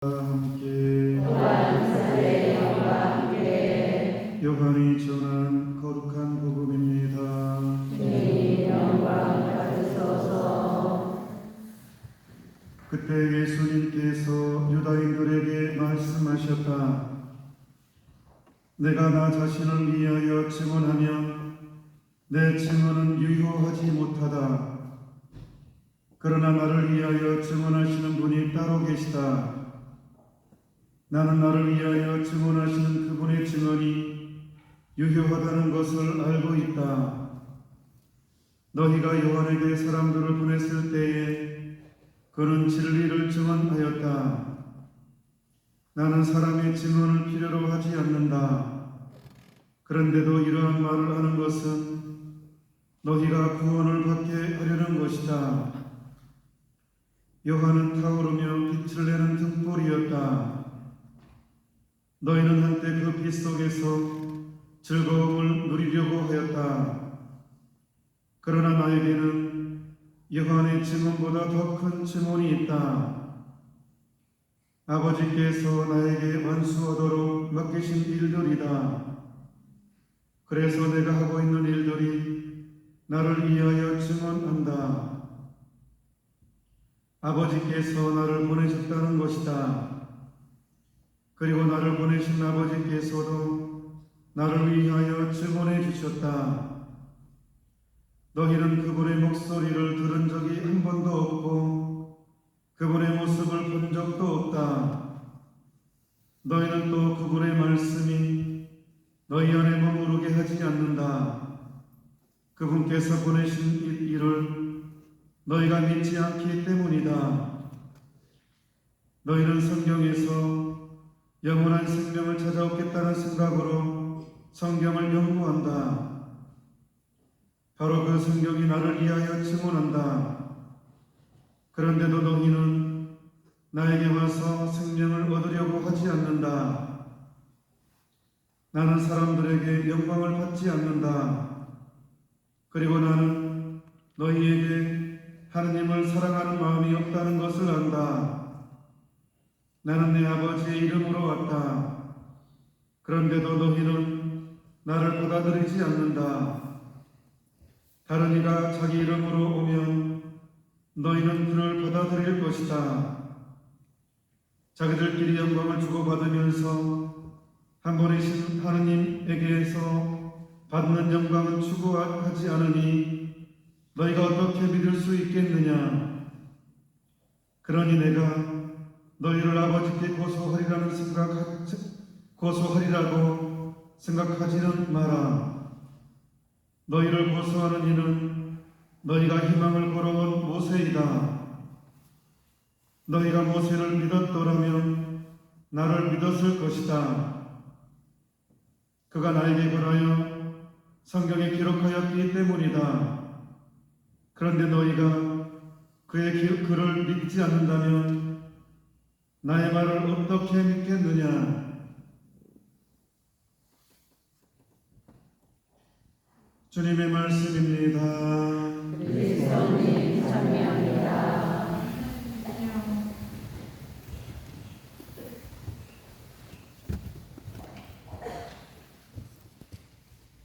함께 요한이 전한 거룩한 복음입니다. 그때 예수님께서 유다인들에게 말씀하셨다. 내가 나 자신을 위하여 증언하면 내 증언은 유효하지 못하다. 그러나 나를 위하여 증언하시는 분이 따로 계시다. 나는 나를 위하여 증언하시는 그분의 증언이 유효하다는 것을 알고 있다. 너희가 요한에게 사람들을 보냈을 때에 그는 진리를 증언하였다. 나는 사람의 증언을 필요로 하지 않는다. 그런데도 이러한 말을 하는 것은 너희가 구원을 받게 하려는 것이다. 요한은 타오르며 빛을 내는 등불이었다. 너희는 한때 그 빛 속에서 즐거움을 누리려고 하였다. 그러나 나에게는 요한의 증언보다 더 큰 증언이 있다. 아버지께서 나에게 완수하도록 맡기신 일들이다. 그래서 내가 하고 있는 일들이 나를 위하여 증언한다. 아버지께서 나를 보내셨다는 것이다. 그리고 나를 보내신 아버지께서도 나를 위하여 증언해 주셨다. 너희는 그분의 목소리를 들은 적이 한 번도 없고 그분의 모습을 본 적도 없다. 너희는 또 그분의 말씀이 너희 안에 머무르게 하지 않는다. 그분께서 보내신 일을 너희가 믿지 않기 때문이다. 너희는 성경에서 영원한 생명을 찾아오겠다는 생각으로 성경을 연구한다. 바로 그 성경이 나를 위하여 증언한다. 그런데도 너희는 나에게 와서 생명을 얻으려고 하지 않는다. 나는 사람들에게 영광을 받지 않는다. 그리고 나는 너희에게 하느님을 사랑하는 마음이 없다는 것을 안다. 나는 내 아버지의 이름으로 왔다. 그런데도 너희는 나를 받아들이지 않는다. 다른 이가 자기 이름으로 오면 너희는 그를 받아들일 것이다. 자기들끼리 영광을 주고받으면서 한 분이신 하느님에게서 받는 영광은 추구하지 않으니 너희가 어떻게 믿을 수 있겠느냐. 그러니 내가 너희를 아버지께 고소하리라고 생각하지는 마라. 너희를 고소하는 이는 너희가 희망을 걸어온 모세이다. 너희가 모세를 믿었더라면 나를 믿었을 것이다. 그가 나에게 관하여 성경에 기록하였기 때문이다. 그런데 너희가 그의 글을 믿지 않는다면 나의 말을 어떻게 믿겠느냐? 주님의 말씀입니다. 그리스도님 찬미합니다.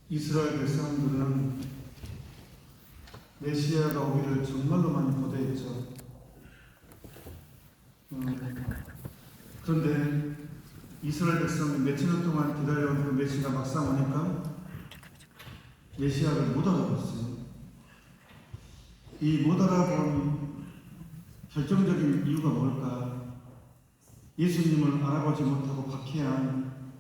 이스라엘 백성들은 메시아가 오기를 정말로 많이 고대했죠. 그런데 이스라엘 백성이 몇천 년 동안 기다려온 그 메시아가 막상 오니까 메시아를 못 알아봤어요. 이 못 알아본 결정적인 이유가 뭘까? 예수님을 알아보지 못하고 박해한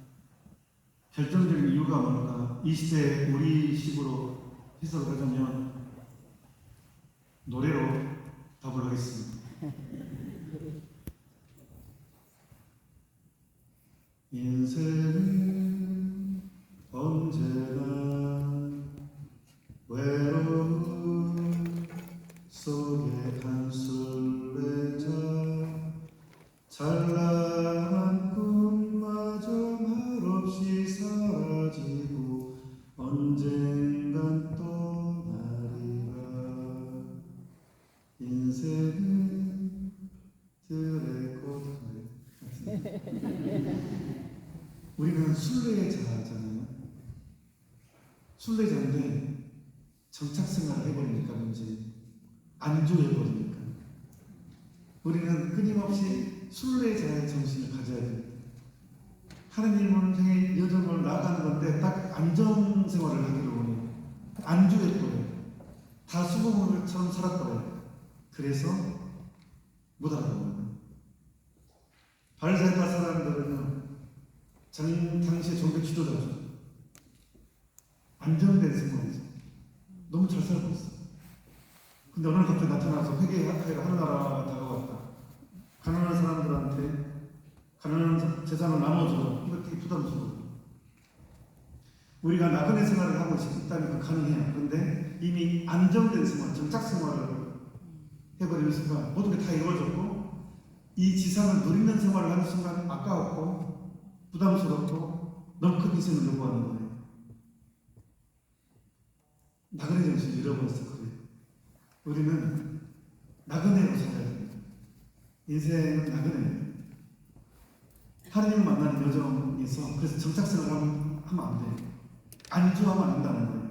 결정적인 이유가 뭘까? 이 시대에 우리식으로 해석을 하자면 노래로 답을 하겠습니다. 인생은 언제나 외로움 속에 한술 내자 찬란한 꿈마저 말없이 사라지고 언젠간 떠나리라. 인생은 들의 꽃을 우리는 순례자잖아요. 순례자인데 정착생활을 해버리니까 문제, 안주해버리니까. 우리는 끊임없이 순례자의 정신을 가져야 됩니다. 하느님을 향해 여정을 나아가는 건데 딱 안정생활을 하기를 원해요. 안주해버려요. 다 수고물처럼 살아버려요. 그래서 못 알아보는. 바리새파 사람들은요, 당시에 종교 지도자죠. 안정된 생활이죠. 너무 잘 살고 있어. 근데 어느 날 갑자기 나타나서 회개하여 하늘나라가 다가왔다. 가난한 사람들한테 가난한 재산을 나눠줘. 이거 되게 부담스러워. 우리가 나그네 생활을 하고 있다니까 가능해요. 그런데 이미 안정된 생활, 정착 생활을 해버리는 순간 모든 게 다 이루어졌고, 이 지상을 누리는 생활을 하는 순간 아까웠고 부담스럽고 너무 큰 희생을 요구하는 거예요. 나그네 정신을 잃어버렸어. 그래요. 우리는 나그네로 살아야 됩니다. 인생은 나그네예요. 하나님을 만나는 여정에서 그래서 정착생활을 하면 안 돼요. 안주하면 안 된다는 거예요.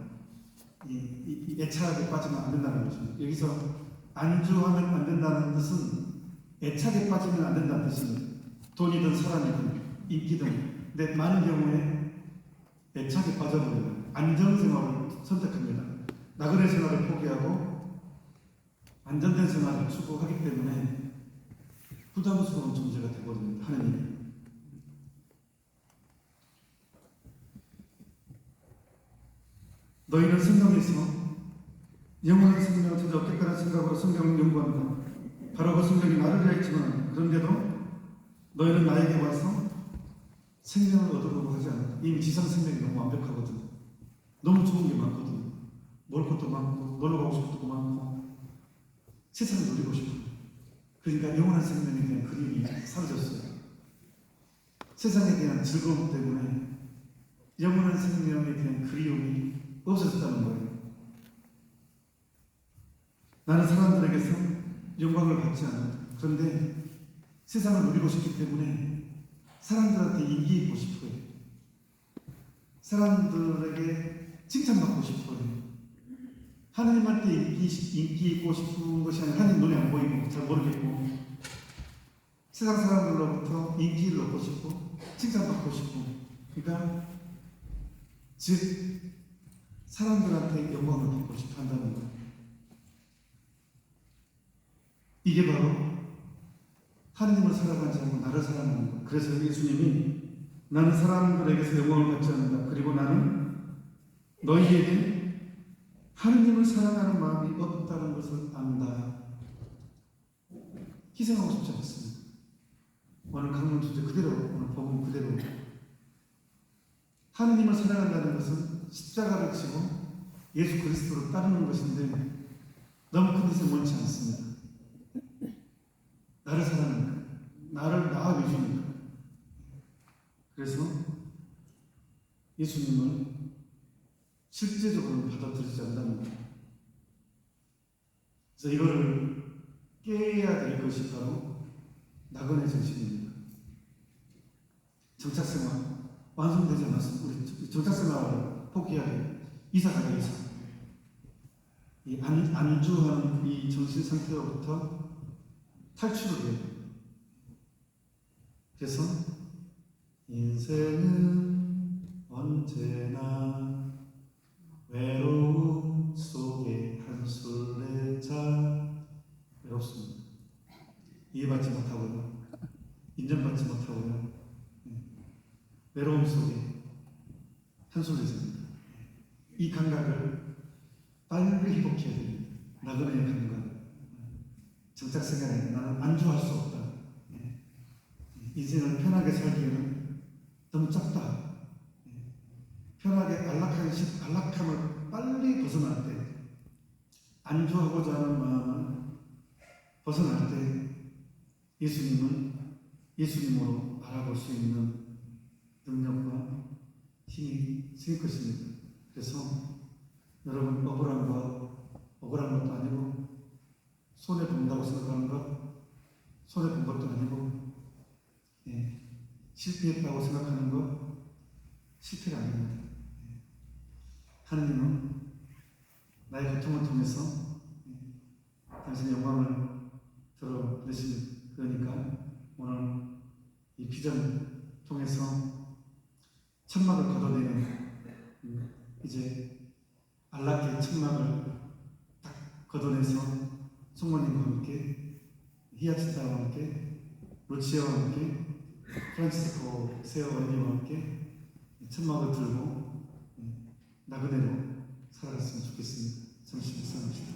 이 애착에 빠지면 안 된다는 거죠. 여기서 안주하면 안 된다는 뜻은 애착에 빠지면 안 된다는 뜻입니다. 돈이든 사람이든 인기든. 근데 많은 경우에 애착에 빠져버려요. 안정생활을 선택합니다. 나그네 생활을 포기하고 안정된 생활을 추구하기 때문에 부담스러운 존재가 되거든요. 하느님. 너희는 성경에서 영원한 생명을 찾아 얻겠다는 생각으로 성경을 연구한다. 바로 그 성경이 나를 위하여 있지만 그런데도 너희는 나에게 와서 생명을 얻으려고 하지 않는다. 이미 지상 생명이 너무 완벽하거든. 너무 좋은 게 많거든. 먹을 것도 많고 놀러 가고 싶은 것도 많고 세상을 누리고 싶어. 그러니까 영원한 생명에 대한 그림이 사라졌어요. 세상에 대한 즐거움 때문에 영원한 생명에 대한 그리움이 없어졌다는 거예요. 나는 사람들에게서 영광을 받지 않는다. 그런데 세상을 누리고 싶기 때문에 사람들한테 인기 있고 싶어요. 사람들에게 칭찬받고 싶어요. 하나님한테 인기 있고 싶은 것이 아니라 하나님 눈에 안 보이고 잘 모르겠고 세상 사람들로부터 인기를 얻고 싶고 칭찬받고 싶고, 그러니까 즉 사람들한테 영광을 받고 싶어 한다는 거예요. 이게 바로 하느님을 사랑하지 않고 나를 사랑하는 것. 그래서 예수님이 나는 사람들에게서 영광을 받지 않는다. 그리고 나는 너희에게 하느님을 사랑하는 마음이 없다는 것을 안다. 희생하고 싶지 않습니다. 오늘 강론 주제 그대로, 오늘 복음 그대로. 하느님을 사랑한다는 것은 십자가를 지고 예수 그리스도를 따르는 것인데 너무 큰 희생 원치 않습니다. 나를 사랑하니까, 나를 나 위주니까. 그래서 예수님을 실제적으로 받아들이지 않는다는 거예요. 그래서 이거를 깨야 될 것이 바로 나그네 정신입니다. 정착생활 완성되지 않았습니다. 우리 정착생활을 포기해야 돼요. 이사가야 이사. 이 안주하는 이 정신 상태로부터 탈출을 해요. 그래서 인생은 언제나 외로움 속에 한 순례자. 외롭습니다. 이해받지 못하고요, 인정받지 못하고요, 외로움 속에 한 순례자입니다. 이 감각을 빨리 회복해야 됩니다. 나그네의 감각. 정착생활에 나는 안주할 수 없다. 인생을 편하게 살기에는 너무 작다. 편하게 안락함을 빨리 벗어날 때, 안주하고자 하는 마음을 벗어날 때 예수님으로 알아볼 수 있는 능력과 힘이 생길 것입니다. 그래서 여러분 억울한 것도 아니고 손해 본다고 생각하는 것, 손해 본 것도 아니고 실패했다고 생각하는 것 실패가 아닙니다. 하느님은 나의 고통을 통해서 당신의 영광을 드러내신 거니까 오늘 이 비전을 통해서 천막을 걷어내는 이제 안락의 천막을 딱 걷어내서 성모님과 함께 히아치타와 함께 루치아와 함께 프란치스코 세어 언니와 함께 천막을 들고 나그네로 살아갔으면 좋겠습니다. 잠시 묵상합시다.